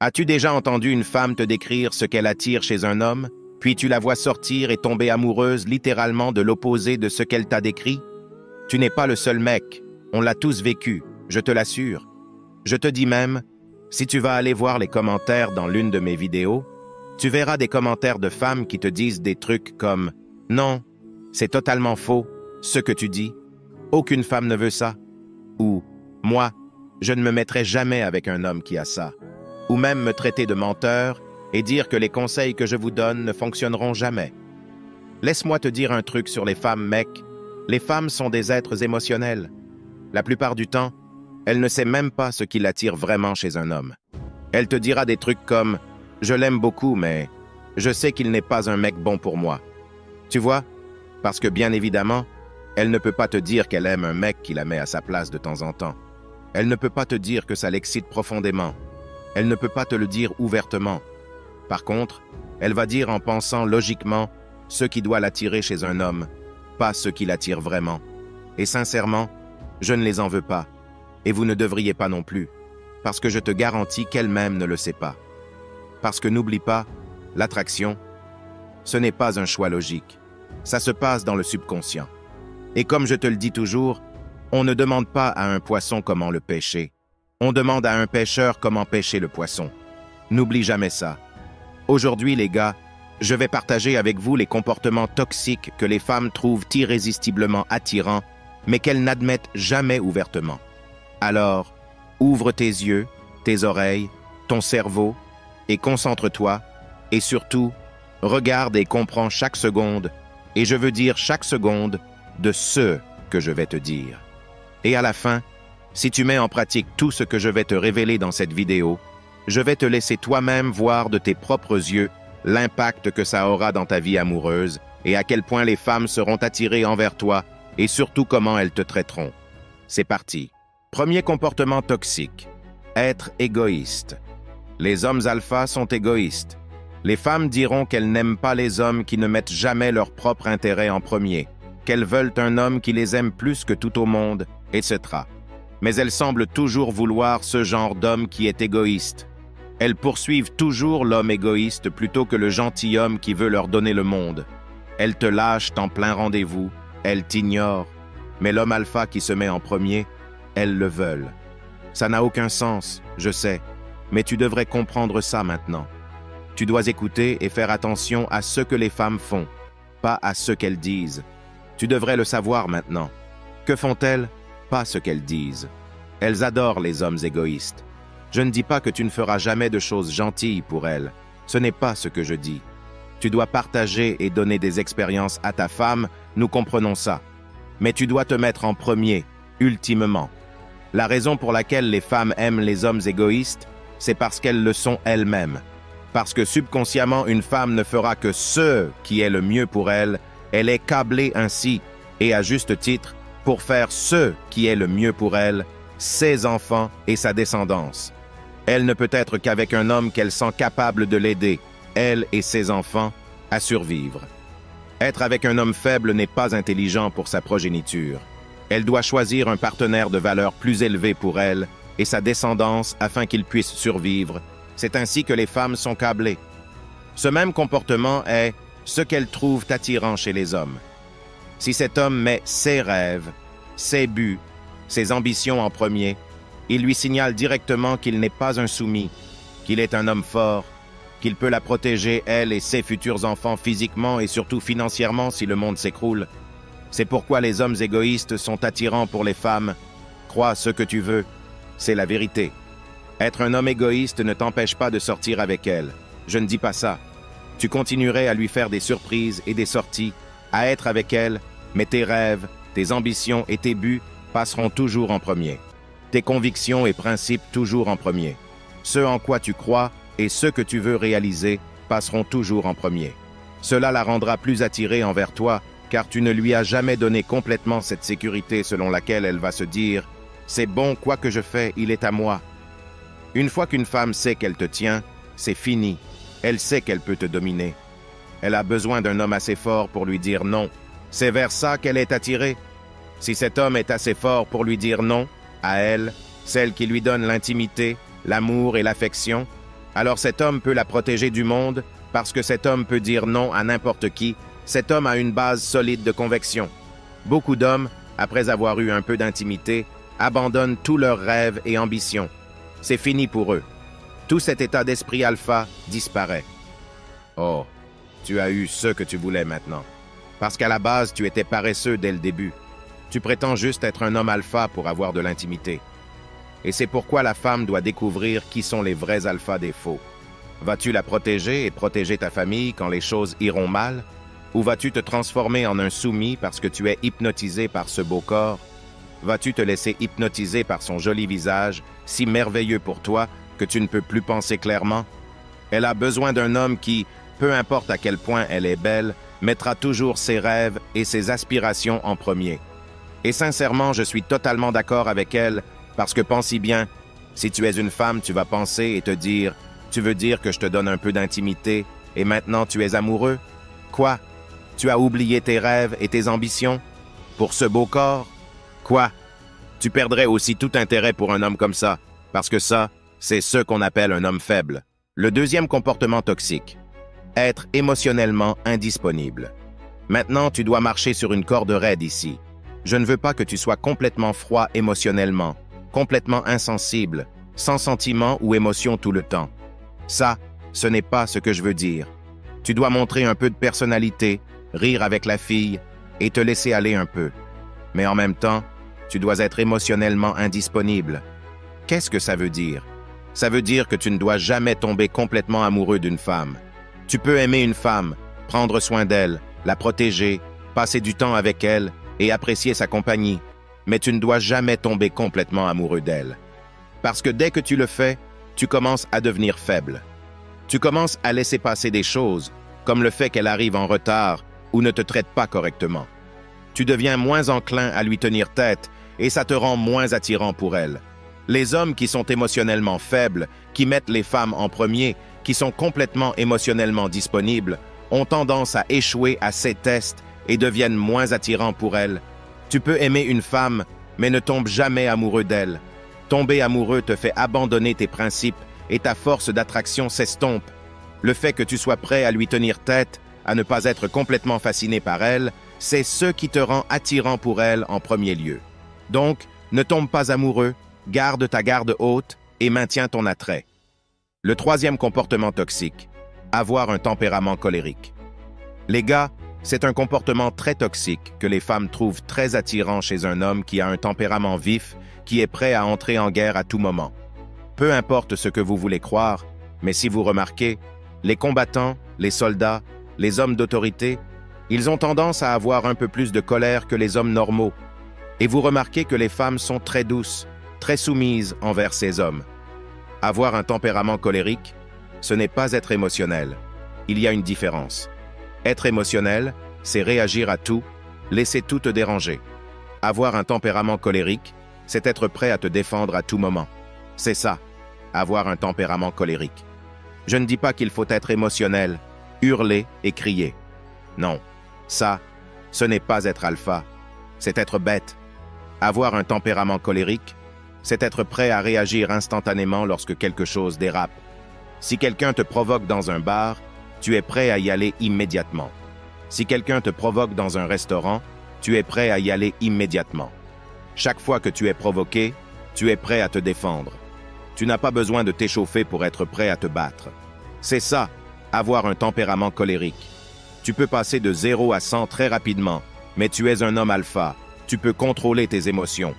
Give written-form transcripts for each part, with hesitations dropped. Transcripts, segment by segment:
As-tu déjà entendu une femme te décrire ce qu'elle attire chez un homme, puis tu la vois sortir et tomber amoureuse littéralement de l'opposé de ce qu'elle t'a décrit? Tu n'es pas le seul mec, on l'a tous vécu, je te l'assure. Je te dis même, si tu vas aller voir les commentaires dans l'une de mes vidéos, tu verras des commentaires de femmes qui te disent des trucs comme « Non, c'est totalement faux, ce que tu dis, aucune femme ne veut ça » ou « Moi, je ne me mettrai jamais avec un homme qui a ça » ou même me traiter de menteur et dire que les conseils que je vous donne ne fonctionneront jamais. Laisse-moi te dire un truc sur les femmes, mec. Les femmes sont des êtres émotionnels. La plupart du temps, elle ne sait même pas ce qui l'attire vraiment chez un homme. Elle te dira des trucs comme « Je l'aime beaucoup, mais je sais qu'il n'est pas un mec bon pour moi. » Tu vois? Parce que bien évidemment, elle ne peut pas te dire qu'elle aime un mec qui la met à sa place de temps en temps. Elle ne peut pas te dire que ça l'excite profondément. Elle ne peut pas te le dire ouvertement. Par contre, elle va dire en pensant logiquement ce qui doit l'attirer chez un homme, pas ce qui l'attire vraiment. Et sincèrement, je ne les en veux pas. Et vous ne devriez pas non plus, parce que je te garantis qu'elle-même ne le sait pas. Parce que n'oublie pas, l'attraction, ce n'est pas un choix logique. Ça se passe dans le subconscient. Et comme je te le dis toujours, on ne demande pas à un poisson comment le pêcher. On demande à un pêcheur comment pêcher le poisson. N'oublie jamais ça. Aujourd'hui, les gars, je vais partager avec vous les comportements toxiques que les femmes trouvent irrésistiblement attirants, mais qu'elles n'admettent jamais ouvertement. Alors, ouvre tes yeux, tes oreilles, ton cerveau, et concentre-toi, et surtout, regarde et comprends chaque seconde, et je veux dire chaque seconde, de ce que je vais te dire. Et à la fin, si tu mets en pratique tout ce que je vais te révéler dans cette vidéo, je vais te laisser toi-même voir de tes propres yeux l'impact que ça aura dans ta vie amoureuse et à quel point les femmes seront attirées envers toi et surtout comment elles te traiteront. C'est parti. Premier comportement toxique. Être égoïste. Les hommes alpha sont égoïstes. Les femmes diront qu'elles n'aiment pas les hommes qui ne mettent jamais leur propre intérêt en premier, qu'elles veulent un homme qui les aime plus que tout au monde, etc. Mais elles semblent toujours vouloir ce genre d'homme qui est égoïste. Elles poursuivent toujours l'homme égoïste plutôt que le gentilhomme qui veut leur donner le monde. Elles te lâchent en plein rendez-vous, elles t'ignorent, mais l'homme alpha qui se met en premier, elles le veulent. Ça n'a aucun sens, je sais, mais tu devrais comprendre ça maintenant. Tu dois écouter et faire attention à ce que les femmes font, pas à ce qu'elles disent. Tu devrais le savoir maintenant. Que font-elles? Pas ce qu'elles disent. Elles adorent les hommes égoïstes. Je ne dis pas que tu ne feras jamais de choses gentilles pour elles. Ce n'est pas ce que je dis. Tu dois partager et donner des expériences à ta femme, nous comprenons ça. Mais tu dois te mettre en premier, ultimement. La raison pour laquelle les femmes aiment les hommes égoïstes, c'est parce qu'elles le sont elles-mêmes. Parce que subconsciemment, une femme ne fera que ce qui est le mieux pour elle. Elle est câblée ainsi, et à juste titre, pour faire ce qui est le mieux pour elle, ses enfants et sa descendance. Elle ne peut être qu'avec un homme qu'elle sent capable de l'aider, elle et ses enfants, à survivre. Être avec un homme faible n'est pas intelligent pour sa progéniture. Elle doit choisir un partenaire de valeur plus élevée pour elle et sa descendance afin qu'il puisse survivre. C'est ainsi que les femmes sont câblées. Ce même comportement est ce qu'elles trouvent attirant chez les hommes. Si cet homme met ses rêves, ses buts, ses ambitions en premier, il lui signale directement qu'il n'est pas un soumis, qu'il est un homme fort, qu'il peut la protéger, elle et ses futurs enfants physiquement et surtout financièrement si le monde s'écroule. C'est pourquoi les hommes égoïstes sont attirants pour les femmes. Crois ce que tu veux, c'est la vérité. Être un homme égoïste ne t'empêche pas de sortir avec elle. Je ne dis pas ça. Tu continuerais à lui faire des surprises et des sorties, à être avec elle, mais tes rêves, tes ambitions et tes buts passeront toujours en premier. Tes convictions et principes toujours en premier. Ce en quoi tu crois et ce que tu veux réaliser passeront toujours en premier. Cela la rendra plus attirée envers toi, car tu ne lui as jamais donné complètement cette sécurité selon laquelle elle va se dire « C'est bon, quoi que je fais, il est à moi ». Une fois qu'une femme sait qu'elle te tient, c'est fini. Elle sait qu'elle peut te dominer. Elle a besoin d'un homme assez fort pour lui dire non. C'est vers ça qu'elle est attirée. Si cet homme est assez fort pour lui dire non, à elle, celle qui lui donne l'intimité, l'amour et l'affection, Alors cet homme peut la protéger du monde parce que cet homme peut dire non à n'importe qui. Cet homme a une base solide de conviction. Beaucoup d'hommes, après avoir eu un peu d'intimité, abandonnent tous leurs rêves et ambitions. C'est fini pour eux. Tout cet état d'esprit alpha disparaît. Oh, tu as eu ce que tu voulais maintenant. Parce qu'à la base, tu étais paresseux dès le début. Tu prétends juste être un homme alpha pour avoir de l'intimité. Et c'est pourquoi la femme doit découvrir qui sont les vrais alphas des faux. Vas-tu la protéger et protéger ta famille quand les choses iront mal? Ou vas-tu te transformer en un soumis parce que tu es hypnotisé par ce beau corps? Vas-tu te laisser hypnotiser par son joli visage, si merveilleux pour toi que tu ne peux plus penser clairement? Elle a besoin d'un homme qui, peu importe à quel point elle est belle, mettra toujours ses rêves et ses aspirations en premier. Et sincèrement, je suis totalement d'accord avec elle, parce que pense-y bien, si tu es une femme, tu vas penser et te dire « Tu veux dire que je te donne un peu d'intimité et maintenant tu es amoureux? Quoi? Tu as oublié tes rêves et tes ambitions? Pour ce beau corps? Quoi? Tu perdrais aussi tout intérêt pour un homme comme ça, parce que ça, c'est ce qu'on appelle un homme faible. » Le deuxième comportement toxique. Être émotionnellement indisponible. Maintenant, tu dois marcher sur une corde raide ici. Je ne veux pas que tu sois complètement froid émotionnellement, complètement insensible, sans sentiment ou émotion tout le temps. Ça, ce n'est pas ce que je veux dire. Tu dois montrer un peu de personnalité, rire avec la fille et te laisser aller un peu. Mais en même temps, tu dois être émotionnellement indisponible. Qu'est-ce que ça veut dire? Ça veut dire que tu ne dois jamais tomber complètement amoureux d'une femme. Tu peux aimer une femme, prendre soin d'elle, la protéger, passer du temps avec elle et apprécier sa compagnie, mais tu ne dois jamais tomber complètement amoureux d'elle. Parce que dès que tu le fais, tu commences à devenir faible. Tu commences à laisser passer des choses, comme le fait qu'elle arrive en retard ou ne te traite pas correctement. Tu deviens moins enclin à lui tenir tête et ça te rend moins attirant pour elle. Les hommes qui sont émotionnellement faibles, qui mettent les femmes en premier, qui sont complètement émotionnellement disponibles, ont tendance à échouer à ces tests et deviennent moins attirants pour elles. Tu peux aimer une femme, mais ne tombe jamais amoureux d'elle. Tomber amoureux te fait abandonner tes principes et ta force d'attraction s'estompe. Le fait que tu sois prêt à lui tenir tête, à ne pas être complètement fasciné par elle, c'est ce qui te rend attirant pour elle en premier lieu. Donc, ne tombe pas amoureux, garde ta garde haute et maintiens ton attrait. Le troisième comportement toxique, avoir un tempérament colérique. Les gars, c'est un comportement très toxique que les femmes trouvent très attirant chez un homme qui a un tempérament vif, qui est prêt à entrer en guerre à tout moment. Peu importe ce que vous voulez croire, mais si vous remarquez, les combattants, les soldats, les hommes d'autorité, ils ont tendance à avoir un peu plus de colère que les hommes normaux. Et vous remarquez que les femmes sont très douces, très soumises envers ces hommes. Avoir un tempérament colérique, ce n'est pas être émotionnel. Il y a une différence. Être émotionnel, c'est réagir à tout, laisser tout te déranger. Avoir un tempérament colérique, c'est être prêt à te défendre à tout moment. C'est ça, avoir un tempérament colérique. Je ne dis pas qu'il faut être émotionnel, hurler et crier. Non, ça, ce n'est pas être alpha, c'est être bête. Avoir un tempérament colérique, c'est être prêt à réagir instantanément lorsque quelque chose dérape. Si quelqu'un te provoque dans un bar, tu es prêt à y aller immédiatement. Si quelqu'un te provoque dans un restaurant, tu es prêt à y aller immédiatement. Chaque fois que tu es provoqué, tu es prêt à te défendre. Tu n'as pas besoin de t'échauffer pour être prêt à te battre. C'est ça, avoir un tempérament colérique. Tu peux passer de 0 à 100 très rapidement, mais tu es un homme alpha. Tu peux contrôler tes émotions.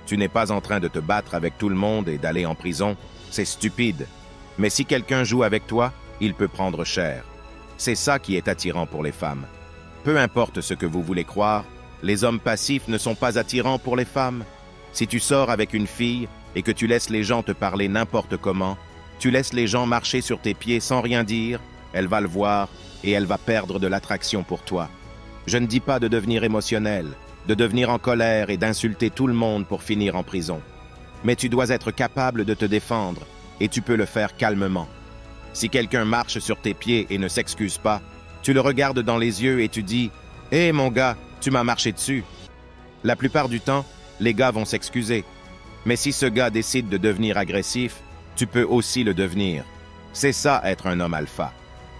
Tu n'es pas en train de te battre avec tout le monde et d'aller en prison. C'est stupide. Mais si quelqu'un joue avec toi, il peut prendre cher. C'est ça qui est attirant pour les femmes. Peu importe ce que vous voulez croire, les hommes passifs ne sont pas attirants pour les femmes. Si tu sors avec une fille et que tu laisses les gens te parler n'importe comment, tu laisses les gens marcher sur tes pieds sans rien dire, elle va le voir et elle va perdre de l'attraction pour toi. Je ne dis pas de devenir émotionnel, de devenir en colère et d'insulter tout le monde pour finir en prison. Mais tu dois être capable de te défendre et tu peux le faire calmement. Si quelqu'un marche sur tes pieds et ne s'excuse pas, tu le regardes dans les yeux et tu dis « Hé mon gars, tu m'as marché dessus ». La plupart du temps, les gars vont s'excuser. Mais si ce gars décide de devenir agressif, tu peux aussi le devenir. C'est ça être un homme alpha.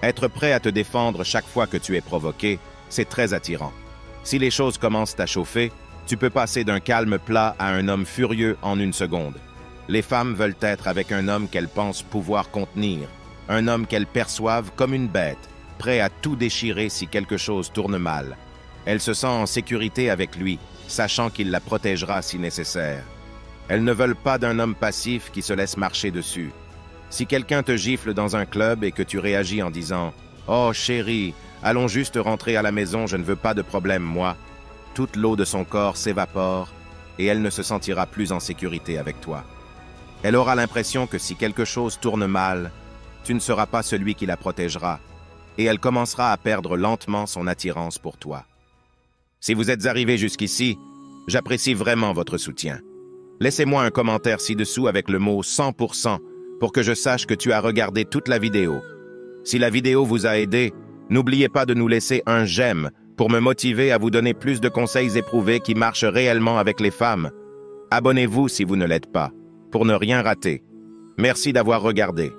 Être prêt à te défendre chaque fois que tu es provoqué, c'est très attirant. Si les choses commencent à chauffer, tu peux passer d'un calme plat à un homme furieux en une seconde. Les femmes veulent être avec un homme qu'elles pensent pouvoir contenir, un homme qu'elles perçoivent comme une bête, prêt à tout déchirer si quelque chose tourne mal. Elles se sentent en sécurité avec lui, sachant qu'il la protégera si nécessaire. Elles ne veulent pas d'un homme passif qui se laisse marcher dessus. Si quelqu'un te gifle dans un club et que tu réagis en disant « Oh chérie, allons juste rentrer à la maison, je ne veux pas de problème, moi », toute l'eau de son corps s'évapore et elle ne se sentira plus en sécurité avec toi. Elle aura l'impression que si quelque chose tourne mal, tu ne seras pas celui qui la protégera et elle commencera à perdre lentement son attirance pour toi. Si vous êtes arrivé jusqu'ici, j'apprécie vraiment votre soutien. Laissez-moi un commentaire ci-dessous avec le mot 100% pour que je sache que tu as regardé toute la vidéo. Si la vidéo vous a aidé, n'oubliez pas de nous laisser un j'aime pour me motiver à vous donner plus de conseils éprouvés qui marchent réellement avec les femmes. Abonnez-vous si vous ne l'êtes pas, pour ne rien rater. Merci d'avoir regardé.